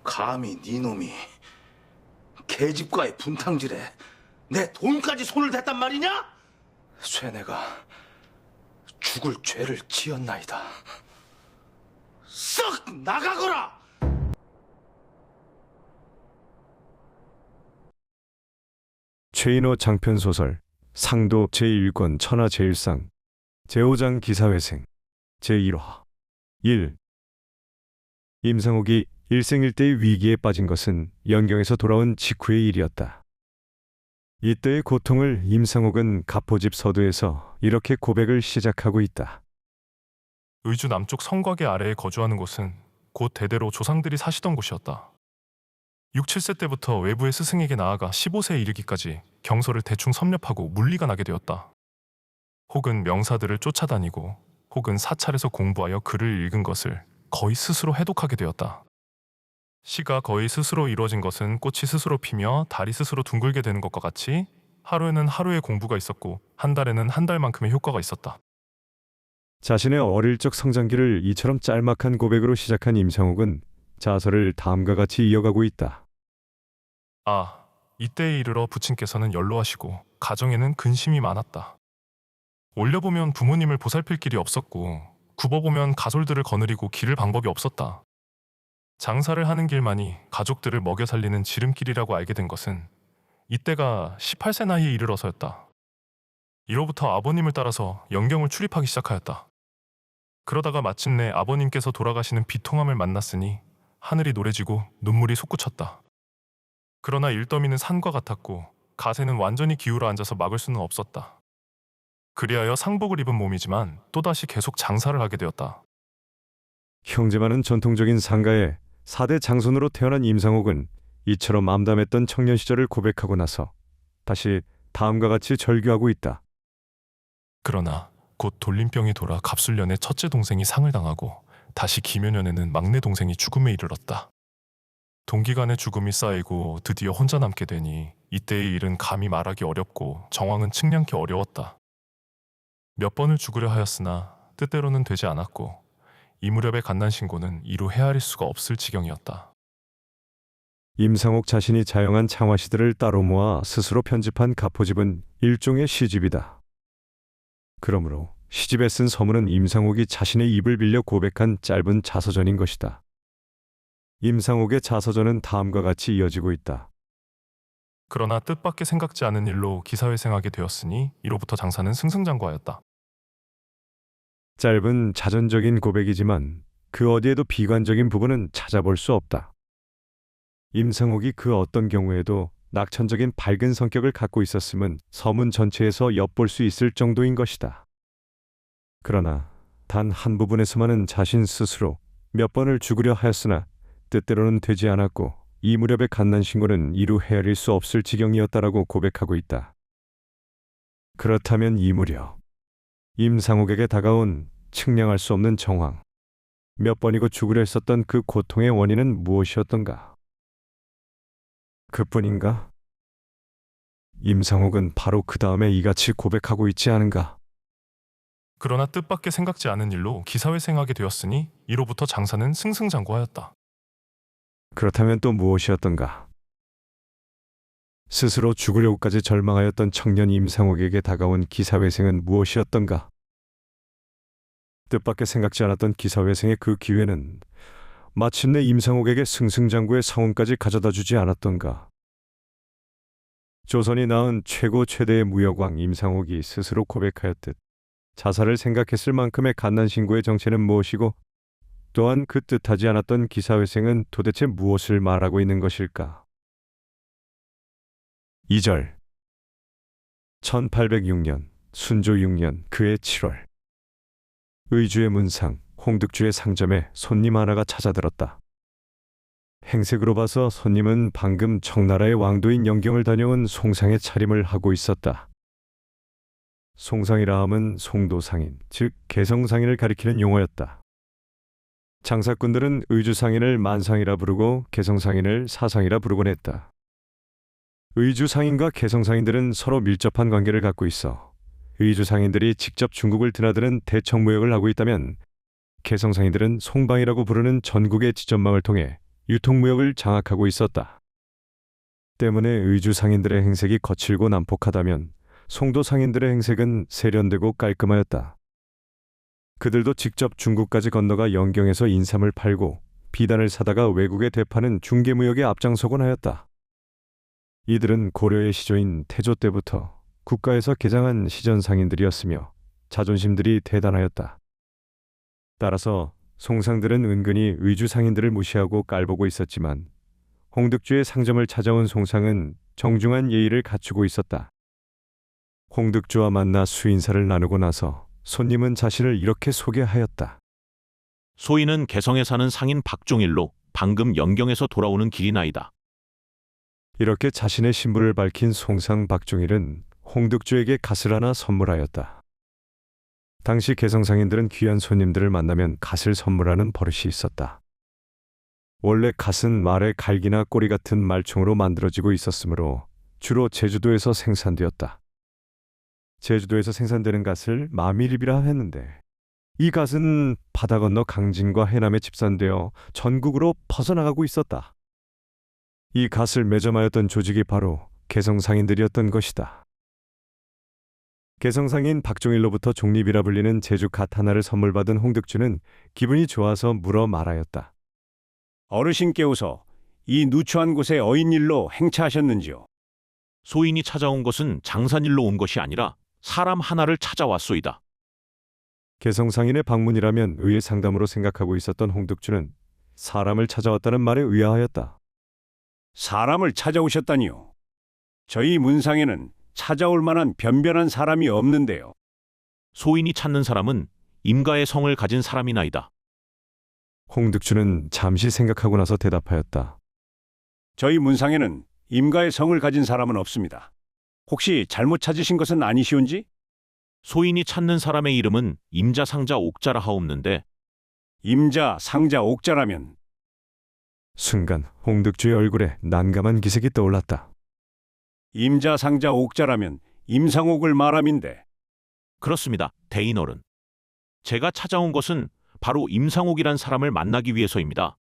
감히 네 놈이 계집과의 분탕질에 내 돈까지 손을 댔단 말이냐? 쇠내가 죽을 죄를 지었나이다. 썩 나가거라! 최인호 장편소설 상도 제1권 천하제일상 제5장 기사회생 제1화 1. 임상옥이 일생일대의 위기에 빠진 것은 연경에서 돌아온 직후의 일이었다. 이때의 고통을 임상옥은 가포집 서두에서 이렇게 고백을 시작하고 있다. 의주 남쪽 성곽의 아래에 거주하는 곳은 곧 대대로 조상들이 사시던 곳이었다. 6, 7세 때부터 외부의 스승에게 나아가 15세에 이르기까지 경서를 대충 섭렵하고 물리가 나게 되었다. 혹은 명사들을 쫓아다니고 혹은 사찰에서 공부하여 글을 읽은 것을 거의 스스로 해독하게 되었다. 시가 거의 스스로 이루어진 것은 꽃이 스스로 피며 달이 스스로 둥글게 되는 것과 같이 하루에는 하루의 공부가 있었고 한 달에는 한 달만큼의 효과가 있었다. 자신의 어릴 적 성장기를 이처럼 짤막한 고백으로 시작한 임상옥은 자서를 다음과 같이 이어가고 있다. 아, 이때에 이르러 부친께서는 연로하시고 가정에는 근심이 많았다. 올려보면 부모님을 보살필 길이 없었고 굽어보면 가솔들을 거느리고 기를 방법이 없었다. 장사를 하는 길만이 가족들을 먹여 살리는 지름길이라고 알게 된 것은 이때가 18세 나이에 이르러서였다. 이로부터 아버님을 따라서 연경을 출입하기 시작하였다. 그러다가 마침내 아버님께서 돌아가시는 비통함을 만났으니 하늘이 노래지고 눈물이 솟구쳤다. 그러나 일더미는 산과 같았고 가세는 완전히 기울어 앉아서 막을 수는 없었다. 그리하여 상복을 입은 몸이지만 또다시 계속 장사를 하게 되었다. 형제만은 전통적인 상가에 4대 장손으로 태어난 임상옥은 이처럼 암담했던 청년 시절을 고백하고 나서 다시 다음과 같이 절규하고 있다. 그러나 곧 돌림병이 돌아 갑술년에 첫째 동생이 상을 당하고 다시 기묘년에는 막내 동생이 죽음에 이르렀다. 동기간의 죽음이 쌓이고 드디어 혼자 남게 되니 이때의 일은 감히 말하기 어렵고 정황은 측량기 어려웠다. 몇 번을 죽으려 하였으나 뜻대로는 되지 않았고 이 무렵의 갓난신고는 이루 헤아릴 수가 없을 지경이었다. 임상옥 자신이 자영한 창화시들을 따로 모아 스스로 편집한 가포집은 일종의 시집이다. 그러므로 시집에 쓴 서문은 임상옥이 자신의 입을 빌려 고백한 짧은 자서전인 것이다. 임상옥의 자서전은 다음과 같이 이어지고 있다. 그러나 뜻밖의 생각지 않은 일로 기사회생하게 되었으니 이로부터 장사는 승승장구하였다. 짧은 자전적인 고백이지만 그 어디에도 비관적인 부분은 찾아볼 수 없다. 임상옥이 그 어떤 경우에도 낙천적인 밝은 성격을 갖고 있었음은 서문 전체에서 엿볼 수 있을 정도인 것이다. 그러나 단 한 부분에서만은 자신 스스로 몇 번을 죽으려 하였으나 뜻대로는 되지 않았고 이 무렵의 갓난신고는 이루 헤아릴 수 없을 지경이었다라고 고백하고 있다. 그렇다면 이 무렵 임상옥에게 다가온 측량할 수 없는 정황, 몇 번이고 죽으려 했었던 그 고통의 원인은 무엇이었던가? 그뿐인가? 임상옥은 바로 그 다음에 이같이 고백하고 있지 않은가? 그러나 뜻밖의 생각지 않은 일로 기사회생하게 되었으니 이로부터 장사는 승승장구하였다. 그렇다면 또 무엇이었던가? 스스로 죽으려고까지 절망하였던 청년 임상옥에게 다가온 기사회생은 무엇이었던가? 뜻밖의 생각지 않았던 기사회생의 그 기회는 마침내 임상옥에게 승승장구의 상황까지 가져다 주지 않았던가? 조선이 낳은 최고 최대의 무역왕 임상옥이 스스로 고백하였듯 자살을 생각했을 만큼의 갓난신고의 정체는 무엇이고 또한 그 뜻하지 않았던 기사회생은 도대체 무엇을 말하고 있는 것일까? 2절 1806년 순조 6년 그해 7월 의주의 문상 홍득주의 상점에 손님 하나가 찾아들었다. 행색으로 봐서 손님은 방금 청나라의 왕도인 영경을 다녀온 송상의 차림을 하고 있었다. 송상이라 함은 송도상인, 즉 개성상인을 가리키는 용어였다. 장사꾼들은 의주상인을 만상이라 부르고 개성상인을 사상이라 부르곤 했다. 의주상인과 개성상인들은 서로 밀접한 관계를 갖고 있어 의주상인들이 직접 중국을 드나드는 대청무역을 하고 있다면 개성상인들은 송방이라고 부르는 전국의 지점망을 통해 유통무역을 장악하고 있었다. 때문에 의주 상인들의 행색이 거칠고 난폭하다면 송도 상인들의 행색은 세련되고 깔끔하였다. 그들도 직접 중국까지 건너가 영경에서 인삼을 팔고 비단을 사다가 외국에 되파는 중개무역에 앞장서곤 하였다. 이들은 고려의 시조인 태조 때부터 국가에서 개장한 시전 상인들이었으며 자존심들이 대단하였다. 따라서 송상들은 은근히 의주 상인들을 무시하고 깔보고 있었지만 홍득주의 상점을 찾아온 송상은 정중한 예의를 갖추고 있었다. 홍득주와 만나 수인사를 나누고 나서 손님은 자신을 이렇게 소개하였다. 소인은 개성에 사는 상인 박종일로 방금 영경에서 돌아오는 길이나이다. 이렇게 자신의 신분을 밝힌 송상 박종일은 홍득주에게 갓을 하나 선물하였다. 당시 개성상인들은 귀한 손님들을 만나면 갓을 선물하는 버릇이 있었다. 원래 갓은 말의 갈기나 꼬리 같은 말총으로 만들어지고 있었으므로 주로 제주도에서 생산되었다. 제주도에서 생산되는 갓을 마미립이라 했는데 이 갓은 바다 건너 강진과 해남에 집산되어 전국으로 퍼져나가고 있었다. 이 갓을 매점하였던 조직이 바로 개성상인들이었던 것이다. 개성상인 박종일로부터 종립이라 불리는 제주 갓 하나를 선물받은 홍득주는 기분이 좋아서 물어 말하였다. 어르신께서 이 누추한 곳에 어인일로 행차하셨는지요? 소인이 찾아온 것은 장산일로 온 것이 아니라 사람 하나를 찾아왔소이다. 개성상인의 방문이라면 의의 상담으로 생각하고 있었던 홍득주는 사람을 찾아왔다는 말에 의아하였다. 사람을 찾아오셨다니요? 저희 문상에는 찾아올 만한 변변한 사람이 없는데요. 소인이 찾는 사람은 임가의 성을 가진 사람이나이다. 홍득주는 잠시 생각하고 나서 대답하였다. 저희 문상에는 임가의 성을 가진 사람은 없습니다. 혹시 잘못 찾으신 것은 아니시온지? 소인이 찾는 사람의 이름은 임자 상자 옥자라 하옵는데 임자, 상자, 옥자라면 순간 홍득주의 얼굴에 난감한 기색이 떠올랐다. 임자, 상자, 옥자라면 임상옥을 말함인데 그렇습니다. 대인어른. 제가 찾아온 것은 바로 임상옥이란 사람을 만나기 위해서입니다.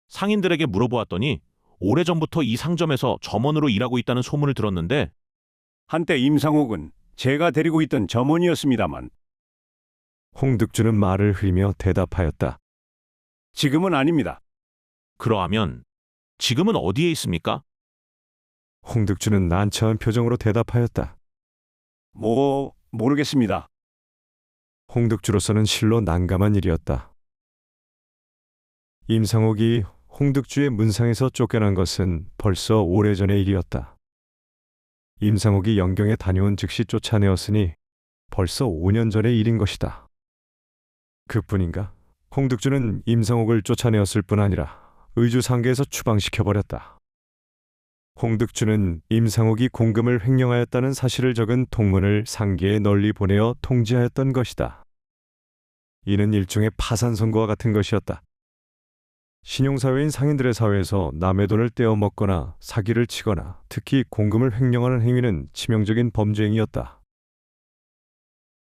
상인들에게 물어보았더니 오래전부터 이 상점에서 점원으로 일하고 있다는 소문을 들었는데 한때 임상옥은 제가 데리고 있던 점원이었습니다만 홍득주는 말을 흐리며 대답하였다. 지금은 아닙니다. 그러하면 지금은 어디에 있습니까? 홍득주는 난처한 표정으로 대답하였다. 모르겠습니다. 홍득주로서는 실로 난감한 일이었다. 임상옥이 홍득주의 문상에서 쫓겨난 것은 벌써 오래전의 일이었다. 임상옥이 영경에 다녀온 즉시 쫓아내었으니 벌써 5년 전의 일인 것이다. 그뿐인가? 홍득주는 임상옥을 쫓아내었을 뿐 아니라 의주 상계에서 추방시켜버렸다. 홍득주는 임상옥이 공금을 횡령하였다는 사실을 적은 통문을 상계에 널리 보내어 통지하였던 것이다. 이는 일종의 파산 선고와 같은 것이었다. 신용사회인 상인들의 사회에서 남의 돈을 떼어먹거나 사기를 치거나 특히 공금을 횡령하는 행위는 치명적인 범죄 행위였다.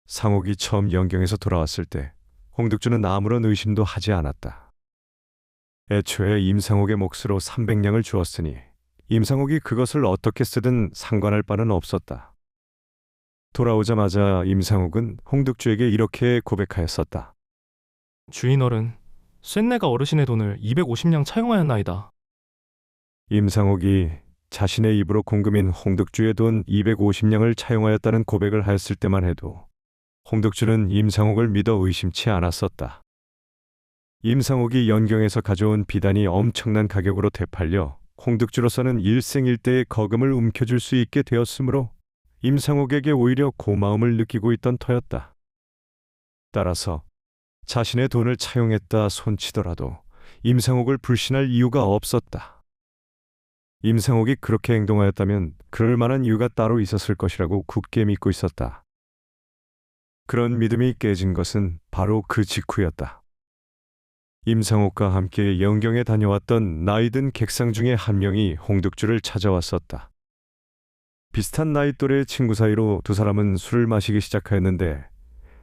상옥이 처음 영경에서 돌아왔을 때 홍득주는 아무런 의심도 하지 않았다. 애초에 임상옥의 몫으로 300냥을 주었으니 임상옥이 그것을 어떻게 쓰든 상관할 바는 없었다. 돌아오자마자 임상옥은 홍득주에게 이렇게 고백하였었다. 주인어른, 쇳내가 어르신의 돈을 250냥 차용하였나이다. 임상옥이 자신의 입으로 공금인 홍득주의 돈 250냥을 차용하였다는 고백을 하였을 때만 해도 홍득주는 임상옥을 믿어 의심치 않았었다. 임상옥이 연경에서 가져온 비단이 엄청난 가격으로 되팔려 홍득주로서는 일생일대의 거금을 움켜줄 수 있게 되었으므로 임상옥에게 오히려 고마움을 느끼고 있던 터였다. 따라서 자신의 돈을 차용했다 손치더라도 임상옥을 불신할 이유가 없었다. 임상옥이 그렇게 행동하였다면 그럴 만한 이유가 따로 있었을 것이라고 굳게 믿고 있었다. 그런 믿음이 깨진 것은 바로 그 직후였다. 임상옥과 함께 영경에 다녀왔던 나이든 객상 중에 한 명이 홍득주를 찾아왔었다. 비슷한 나이 또래의 친구 사이로 두 사람은 술을 마시기 시작하였는데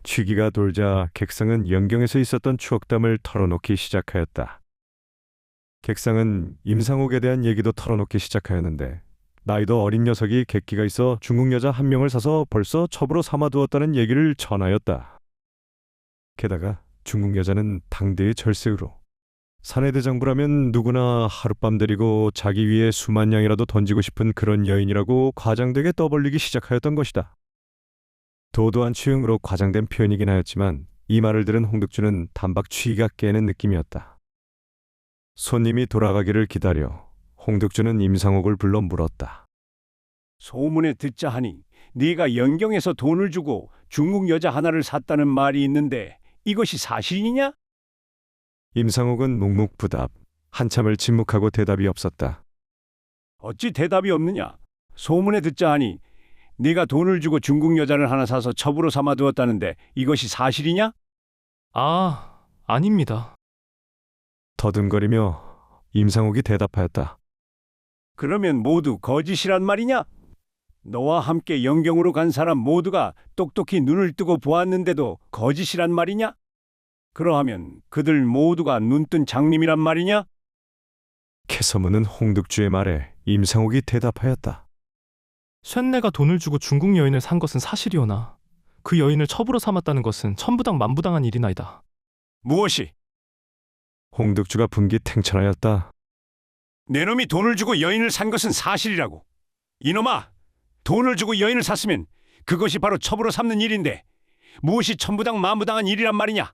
취기가 돌자 객상은 영경에서 있었던 추억담을 털어놓기 시작하였다. 객상은 임상옥에 대한 얘기도 털어놓기 시작하였는데 나이도 어린 녀석이 객기가 있어 중국 여자 한 명을 사서 벌써 첩으로 삼아두었다는 얘기를 전하였다. 게다가 중국 여자는 당대의 절세으로 사내대장부라면 누구나 하룻밤 데리고 자기 위에 수만 양이라도 던지고 싶은 그런 여인이라고 과장되게 떠벌리기 시작하였던 것이다. 도도한 취응으로 과장된 표현이긴 하였지만 이 말을 들은 홍득주는 단박 취기가 깨는 느낌이었다. 손님이 돌아가기를 기다려 홍득주는 임상옥을 불러 물었다. 소문에 듣자 하니 네가 영경에서 돈을 주고 중국 여자 하나를 샀다는 말이 있는데 이것이 사실이냐? 임상옥은 묵묵부답, 한참을 침묵하고 대답이 없었다. 어찌 대답이 없느냐? 소문에 듣자 하니 네가 돈을 주고 중국 여자를 하나 사서 첩으로 삼아두었다는데 이것이 사실이냐? 아, 아닙니다. 더듬거리며 임상옥이 대답하였다. 그러면 모두 거짓이란 말이냐? 너와 함께 영경으로 간 사람 모두가 똑똑히 눈을 뜨고 보았는데도 거짓이란 말이냐? 그러하면 그들 모두가 눈뜬 장님이란 말이냐? 캐서문은 홍득주의 말에 임상옥이 대답하였다. 쇳내가 돈을 주고 중국 여인을 산 것은 사실이오나 그 여인을 첩으로 삼았다는 것은 천부당 만부당한 일이나이다. 무엇이? 홍득주가 분기탱천하였다. 내 놈이 돈을 주고 여인을 산 것은 사실이라고. 이놈아, 돈을 주고 여인을 샀으면 그것이 바로 첩으로 삼는 일인데 무엇이 천부당 만부당한 일이란 말이냐?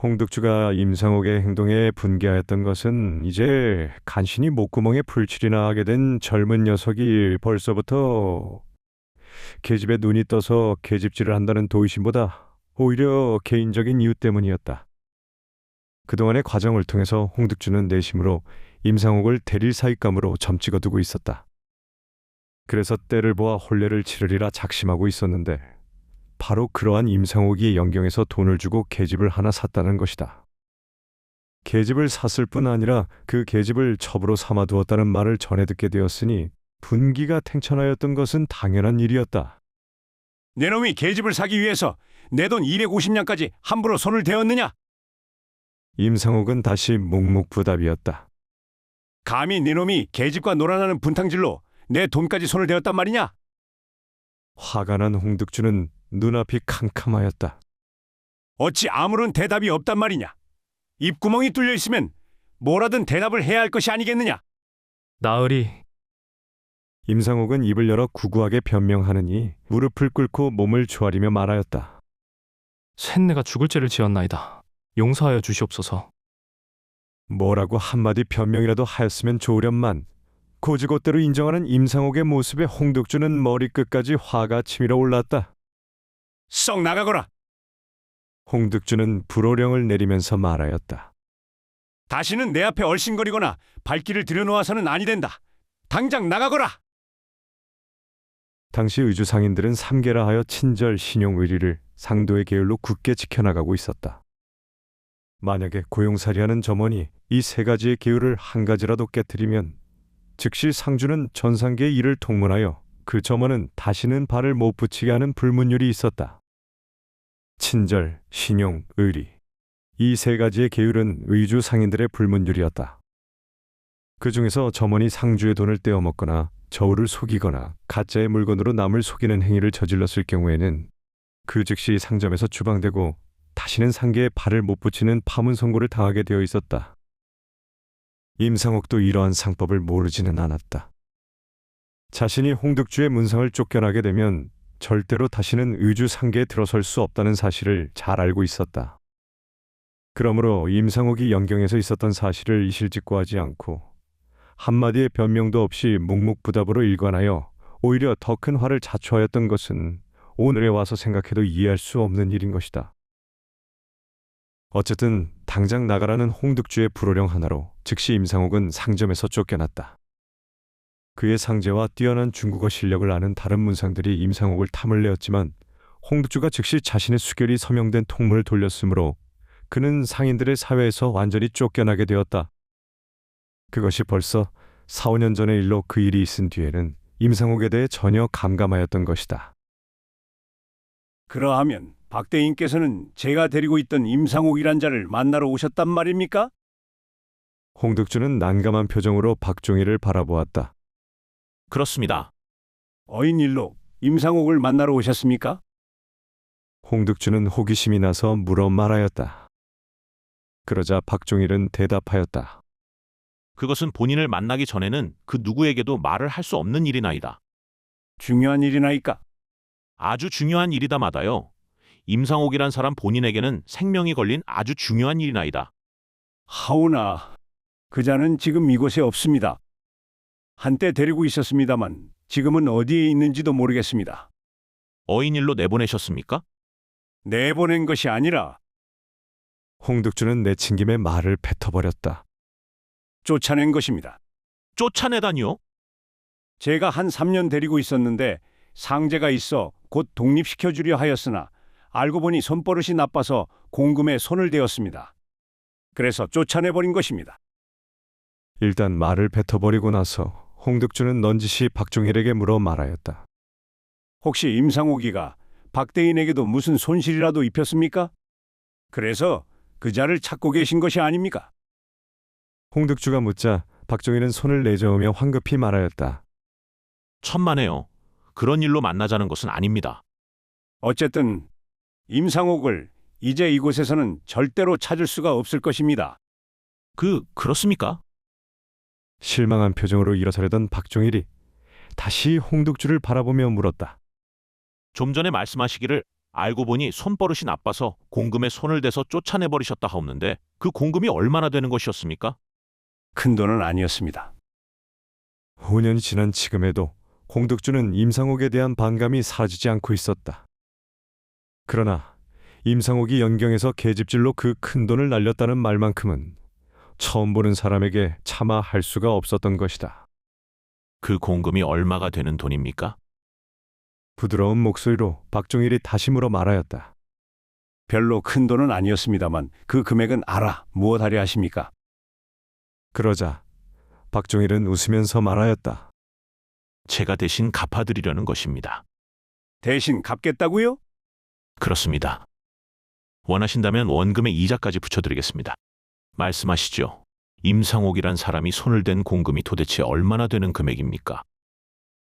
홍득주가 임상옥의 행동에 분개하였던 것은 이제 간신히 목구멍에 풀칠이나 하게 된 젊은 녀석이 벌써부터 계집에 눈이 떠서 계집질을 한다는 도의심보다 오히려 개인적인 이유 때문이었다. 그동안의 과정을 통해서 홍득주는 내심으로 임상옥을 대릴 사익감으로 점찍어두고 있었다. 그래서 때를 보아 혼례를 치르리라 작심하고 있었는데 바로 그러한 임상옥이 영경에서 돈을 주고 계집을 하나 샀다는 것이다. 계집을 샀을 뿐 아니라 그 계집을 첩으로 삼아두었다는 말을 전해 듣게 되었으니 분기가 탱천하였던 것은 당연한 일이었다. 내 놈이 계집을 사기 위해서 내 돈 250냥까지 함부로 손을 대었느냐? 임상옥은 다시 묵묵부답이었다. 감히 네 놈이 계집과 놀아나는 분탕질로 내 돈까지 손을 대었단 말이냐? 화가 난 홍득주는 눈앞이 캄캄하였다. 어찌 아무런 대답이 없단 말이냐? 입구멍이 뚫려 있으면 뭐라든 대답을 해야 할 것이 아니겠느냐? 나으리, 임상옥은 입을 열어 구구하게 변명하느니 무릎을 꿇고 몸을 조아리며 말하였다. 쇳내가 죽을 죄를 지었나이다. 용서하여 주시옵소서. 뭐라고 한마디 변명이라도 하였으면 좋으련만 고지곳대로 인정하는 임상옥의 모습에 홍득주는 머리끝까지 화가 치밀어 올랐다. 썩 나가거라. 홍득주는 불호령을 내리면서 말하였다. 다시는 내 앞에 얼씬거리거나 발길을 들여놓아서는 아니 된다. 당장 나가거라. 당시 의주 상인들은 삼계라 하여 친절, 신용, 의리를 상도의 계율로 굳게 지켜나가고 있었다. 만약에 고용살이하는 점원이 이 세 가지의 계율을 한 가지라도 깨뜨리면 즉시 상주는 전상계의 일을 통문하여 그 점원은 다시는 발을 못 붙이게 하는 불문율이 있었다. 친절, 신용, 의리 이 세 가지의 계율은 의주 상인들의 불문율이었다. 그 중에서 점원이 상주의 돈을 떼어먹거나 저울을 속이거나 가짜의 물건으로 남을 속이는 행위를 저질렀을 경우에는 그 즉시 상점에서 추방되고 다시는 상계에 발을 못 붙이는 파문 선고를 당하게 되어 있었다. 임상옥도 이러한 상법을 모르지는 않았다. 자신이 홍득주의 문상을 쫓겨나게 되면 절대로 다시는 의주 상계에 들어설 수 없다는 사실을 잘 알고 있었다. 그러므로 임상옥이 영경에서 있었던 사실을 이실직고하지 않고 한마디의 변명도 없이 묵묵부답으로 일관하여 오히려 더 큰 화를 자초하였던 것은 오늘에 와서 생각해도 이해할 수 없는 일인 것이다. 어쨌든 당장 나가라는 홍득주의 불호령 하나로 즉시 임상옥은 상점에서 쫓겨났다. 그의 상제와 뛰어난 중국어 실력을 아는 다른 문상들이 임상옥을 탐을 내었지만 홍득주가 즉시 자신의 수결이 서명된 통문을 돌렸으므로 그는 상인들의 사회에서 완전히 쫓겨나게 되었다. 그것이 벌써 4, 5년 전의 일로 그 일이 있은 뒤에는 임상옥에 대해 전혀 감감하였던 것이다. 그러하면 박대인께서는 제가 데리고 있던 임상옥이란 자를 만나러 오셨단 말입니까? 홍득주는 난감한 표정으로 박종일을 바라보았다. 그렇습니다. 어인일로 임상옥을 만나러 오셨습니까? 홍득주는 호기심이 나서 물어 말하였다. 그러자 박종일은 대답하였다. 그것은 본인을 만나기 전에는 그 누구에게도 말을 할 수 없는 일이나이다. 중요한 일이나이까? 아주 중요한 일이다마다요. 임상옥이란 사람 본인에게는 생명이 걸린 아주 중요한 일이나이다. 하오나 그자는 지금 이곳에 없습니다. 한때 데리고 있었습니다만 지금은 어디에 있는지도 모르겠습니다. 어인일로 내보내셨습니까? 내보낸 것이 아니라 홍득주는 내친 김에 말을 뱉어버렸다. 쫓아낸 것입니다. 쫓아내다니요? 제가 한 3년 데리고 있었는데 상제가 있어 곧 독립시켜주려 하였으나 알고 보니 손버릇이 나빠서 공금에 손을 대었습니다. 그래서 쫓아내버린 것입니다. 일단 말을 뱉어버리고 나서 홍득주는 넌지시 박종일에게 물어 말하였다. 혹시 임상옥이가 박대인에게도 무슨 손실이라도 입혔습니까? 그래서 그자를 찾고 계신 것이 아닙니까? 홍득주가 묻자 박종일은 손을 내저으며 황급히 말하였다. 천만에요. 그런 일로 만나자는 것은 아닙니다. 어쨌든 임상옥을 이제 이곳에서는 절대로 찾을 수가 없을 것입니다. 그렇습니까? 실망한 표정으로 일어서려던 박종일이 다시 홍득주를 바라보며 물었다. 좀 전에 말씀하시기를 알고 보니 손버릇이 나빠서 공금에 손을 대서 쫓아내버리셨다 하옵는데 그 공금이 얼마나 되는 것이었습니까? 큰 돈은 아니었습니다. 5년이 지난 지금에도 홍득주는 임상옥에 대한 반감이 사라지지 않고 있었다. 그러나 임상옥이 연경에서 계집질로 그 큰 돈을 날렸다는 말만큼은 처음 보는 사람에게 차마 할 수가 없었던 것이다. 그 공금이 얼마가 되는 돈입니까? 부드러운 목소리로 박종일이 다시 물어 말하였다. 별로 큰 돈은 아니었습니다만 그 금액은 알아 무엇하려 하십니까? 그러자 박종일은 웃으면서 말하였다. 제가 대신 갚아드리려는 것입니다. 대신 갚겠다고요? 그렇습니다. 원하신다면 원금의 이자까지 붙여드리겠습니다. 말씀하시죠. 임상옥이란 사람이 손을 댄 공금이 도대체 얼마나 되는 금액입니까?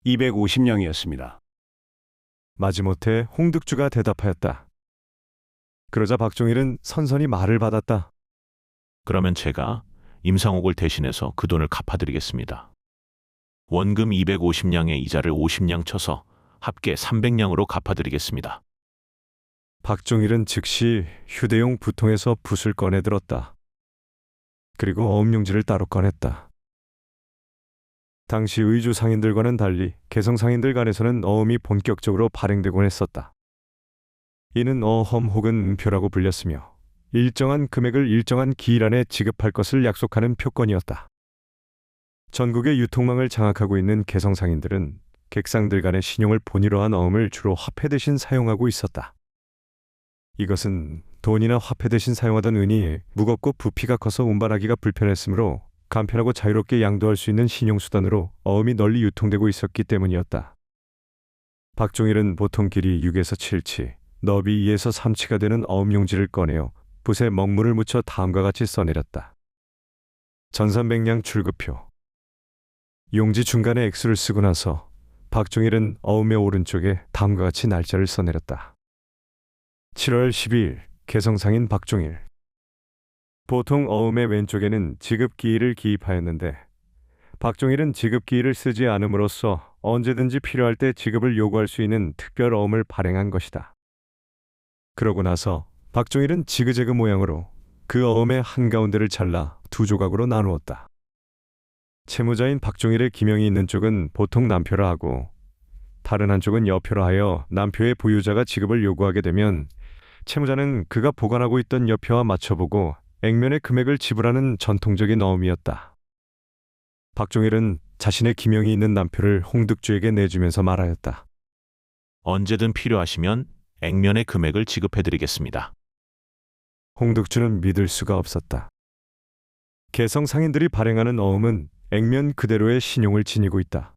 250냥이었습니다. 마지못해 홍득주가 대답하였다. 그러자 박종일은 선선히 말을 받았다. 그러면 제가 임상옥을 대신해서 그 돈을 갚아드리겠습니다. 원금 250냥의 이자를 50냥 쳐서 합계 300냥으로 갚아드리겠습니다. 박종일은 즉시 휴대용 부통에서 붓을 꺼내들었다. 그리고 어음용지를 따로 꺼냈다. 당시 의주 상인들과는 달리 개성 상인들 간에서는 어음이 본격적으로 발행되곤 했었다. 이는 어험 혹은 음표라고 불렸으며 일정한 금액을 일정한 기일 안에 지급할 것을 약속하는 표건이었다. 전국의 유통망을 장악하고 있는 개성 상인들은 객상들 간의 신용을 본위로 한 어음을 주로 화폐 대신 사용하고 있었다. 이것은 돈이나 화폐 대신 사용하던 은이 무겁고 부피가 커서 운반하기가 불편했으므로 간편하고 자유롭게 양도할 수 있는 신용수단으로 어음이 널리 유통되고 있었기 때문이었다. 박종일은 보통 길이 6에서 7치, 너비 2에서 3치가 되는 어음용지를 꺼내어 붓에 먹물을 묻혀 다음과 같이 써내렸다. 전산백량 출급표. 용지 중간에 액수를 쓰고 나서 박종일은 어음의 오른쪽에 다음과 같이 날짜를 써내렸다. 7월 12일 개성상인 박종일. 보통 어음의 왼쪽에는 지급기일을 기입하였는데 박종일은 지급기일을 쓰지 않음으로써 언제든지 필요할 때 지급을 요구할 수 있는 특별 어음을 발행한 것이다. 그러고 나서 박종일은 지그재그 모양으로 그 어음의 한가운데를 잘라 두 조각으로 나누었다. 채무자인 박종일의 기명이 있는 쪽은 보통 남표라 하고 다른 한쪽은 여표라 하여 남표의 보유자가 지급을 요구하게 되면 채무자는 그가 보관하고 있던 여표와 맞춰보고 액면의 금액을 지불하는 전통적인 어음이었다. 박종일은 자신의 기명이 있는 남표를 홍득주에게 내주면서 말하였다. 언제든 필요하시면 액면의 금액을 지급해드리겠습니다. 홍득주는 믿을 수가 없었다. 개성 상인들이 발행하는 어음은 액면 그대로의 신용을 지니고 있다.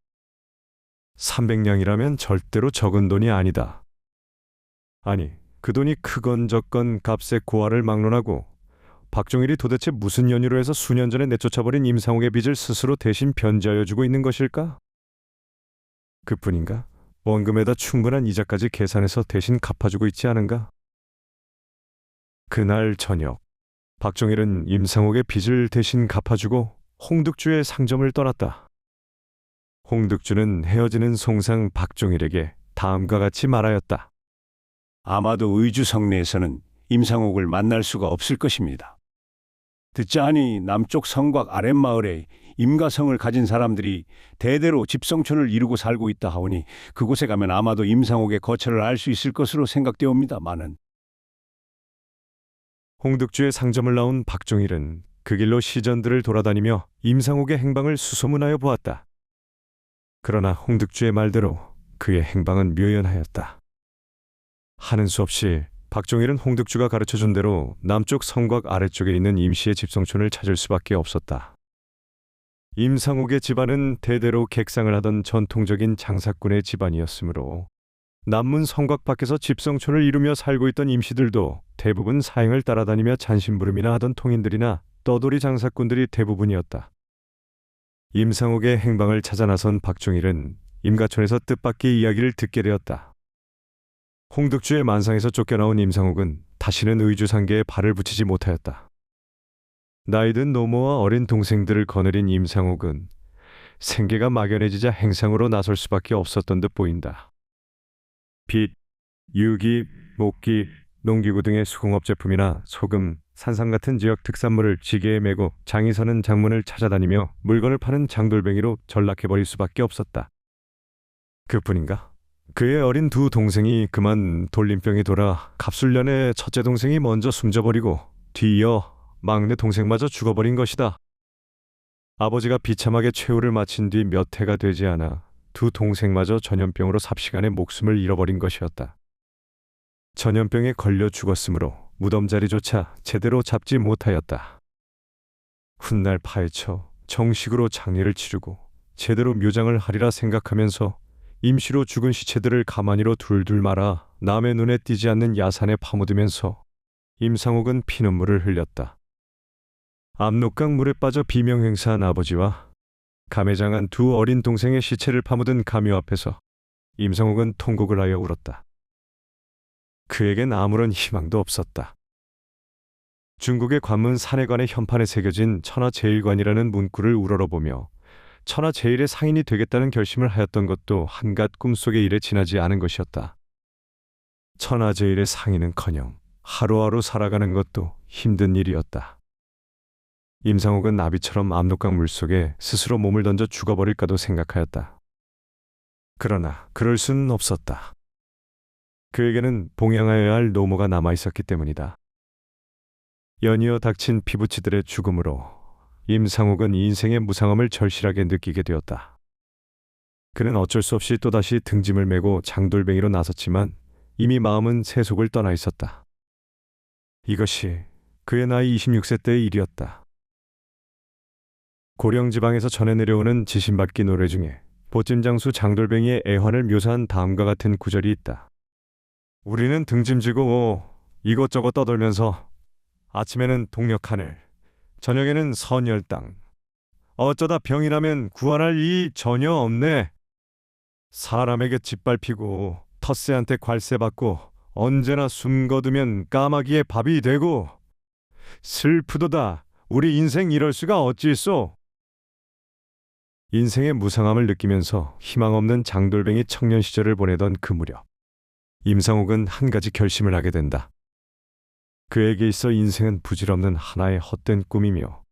300냥이라면 절대로 적은 돈이 아니다. 아니, 그 돈이 크건 적건 값의 고하를 막론하고 박종일이 도대체 무슨 연유로 해서 수년 전에 내쫓아버린 임상옥의 빚을 스스로 대신 변제하여 주고 있는 것일까? 그뿐인가? 원금에다 충분한 이자까지 계산해서 대신 갚아주고 있지 않은가? 그날 저녁, 박종일은 임상옥의 빚을 대신 갚아주고 홍득주의 상점을 떠났다. 홍득주는 헤어지는 송상 박종일에게 다음과 같이 말하였다. 아마도 의주 성내에서는 임상옥을 만날 수가 없을 것입니다. 듣자 하니 남쪽 성곽 아랫마을에 임가성을 가진 사람들이 대대로 집성촌을 이루고 살고 있다 하오니 그곳에 가면 아마도 임상옥의 거처를 알 수 있을 것으로 생각되옵니다마는. 홍득주의 상점을 나온 박종일은 그 길로 시전들을 돌아다니며 임상옥의 행방을 수소문하여 보았다. 그러나 홍득주의 말대로 그의 행방은 묘연하였다. 하는 수 없이 박종일은 홍득주가 가르쳐준 대로 남쪽 성곽 아래쪽에 있는 임씨의 집성촌을 찾을 수밖에 없었다. 임상옥의 집안은 대대로 객상을 하던 전통적인 장사꾼의 집안이었으므로 남문 성곽 밖에서 집성촌을 이루며 살고 있던 임씨들도 대부분 사행을 따라다니며 잔심부름이나 하던 통인들이나 떠돌이 장사꾼들이 대부분이었다. 임상옥의 행방을 찾아 나선 박종일은 임가촌에서 뜻밖의 이야기를 듣게 되었다. 홍득주의 만상에서 쫓겨나온 임상옥은 다시는 의주상계에 발을 붙이지 못하였다. 나이든 노모와 어린 동생들을 거느린 임상옥은 생계가 막연해지자 행상으로 나설 수밖에 없었던 듯 보인다. 빗, 유기, 목기, 농기구 등의 수공업 제품이나 소금, 산삼 같은 지역 특산물을 지게에 메고 장이 서는 장문을 찾아다니며 물건을 파는 장돌뱅이로 전락해버릴 수밖에 없었다. 그뿐인가? 그의 어린 두 동생이 그만 돌림병이 돌아 갑술년에 첫째 동생이 먼저 숨져버리고 뒤이어 막내 동생마저 죽어버린 것이다. 아버지가 비참하게 최후를 마친 뒤 몇 해가 되지 않아 두 동생마저 전염병으로 삽시간에 목숨을 잃어버린 것이었다. 전염병에 걸려 죽었으므로 무덤자리조차 제대로 잡지 못하였다. 훗날 파헤쳐 정식으로 장례를 치르고 제대로 묘장을 하리라 생각하면서 임시로 죽은 시체들을 가만히로 둘둘 말아 남의 눈에 띄지 않는 야산에 파묻으면서 임상옥은 피눈물을 흘렸다. 압록강 물에 빠져 비명행사한 아버지와 감회장한 두 어린 동생의 시체를 파묻은 가묘 앞에서 임상옥은 통곡을 하여 울었다. 그에겐 아무런 희망도 없었다. 중국의 관문 산해관의 현판에 새겨진 천하제일관이라는 문구를 우러러보며 천하제일의 상인이 되겠다는 결심을 하였던 것도 한갓 꿈속의 일에 지나지 않은 것이었다. 천하제일의 상인은커녕 하루하루 살아가는 것도 힘든 일이었다. 임상옥은 나비처럼 압록강 물속에 스스로 몸을 던져 죽어버릴까도 생각하였다. 그러나 그럴 수는 없었다. 그에게는 봉양하여야 할 노모가 남아있었기 때문이다. 연이어 닥친 피부치들의 죽음으로 임상옥은 인생의 무상함을 절실하게 느끼게 되었다. 그는 어쩔 수 없이 또다시 등짐을 메고 장돌뱅이로 나섰지만 이미 마음은 세속을 떠나 있었다. 이것이 그의 나이 26세 때의 일이었다. 고령지방에서 전해 내려오는 지신받기 노래 중에 보찜장수 장돌뱅이의 애환을 묘사한 다음과 같은 구절이 있다. 우리는 등짐지고 이것저것 떠돌면서 아침에는 동력하늘, 저녁에는 선열땅. 어쩌다 병이라면 구원할 이 전혀 없네. 사람에게 짓밟히고 텃새한테 괄세받고 언제나 숨 거두면 까마귀의 밥이 되고 슬프도다. 우리 인생 이럴 수가 어찌 있소. 인생의 무상함을 느끼면서 희망 없는 장돌뱅이 청년 시절을 보내던 그 무렵 임상옥은 한 가지 결심을 하게 된다. 그에게 있어 인생은 부질없는 하나의 헛된 꿈이며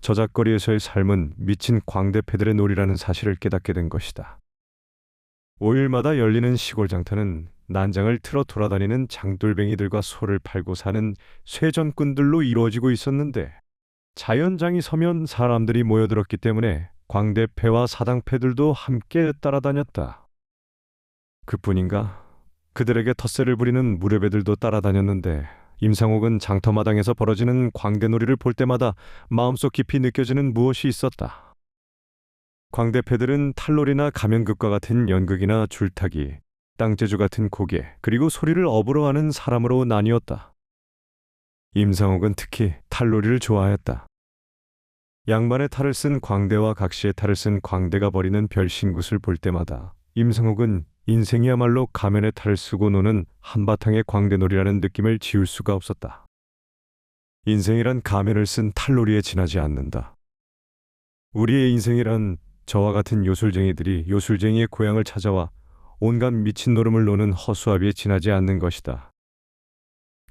저작거리에서의 삶은 미친 광대패들의 놀이라는 사실을 깨닫게 된 것이다. 5일마다 열리는 시골 장터는 난장을 틀어 돌아다니는 장돌뱅이들과 소를 팔고 사는 쇠전꾼들로 이루어지고 있었는데 자연장이 서면 사람들이 모여들었기 때문에 광대패와 사당패들도 함께 따라다녔다. 그뿐인가? 그들에게 텃세를 부리는 무렵애들도 따라다녔는데 임상옥은 장터마당에서 벌어지는 광대놀이를 볼 때마다 마음속 깊이 느껴지는 무엇이 있었다. 광대패들은 탈놀이나 가면극과 같은 연극이나 줄타기, 땅재주 같은 고개, 그리고 소리를 업으로 하는 사람으로 나뉘었다. 임상옥은 특히 탈놀이를 좋아했다. 양반의 탈을 쓴 광대와 각시의 탈을 쓴 광대가 벌이는 별신굿을 볼 때마다 임상옥은 인생이야말로 가면의 탈을 쓰고 노는 한바탕의 광대놀이라는 느낌을 지울 수가 없었다. 인생이란 가면을 쓴 탈놀이에 지나지 않는다. 우리의 인생이란 저와 같은 요술쟁이들이 요술쟁이의 고향을 찾아와 온갖 미친 노름을 노는 허수아비에 지나지 않는 것이다.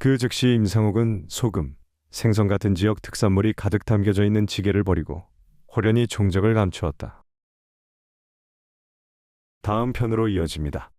그 즉시 임상옥은 소금, 생선 같은 지역 특산물이 가득 담겨져 있는 지게를 버리고 호련히 종적을 감추었다. 다음 편으로 이어집니다.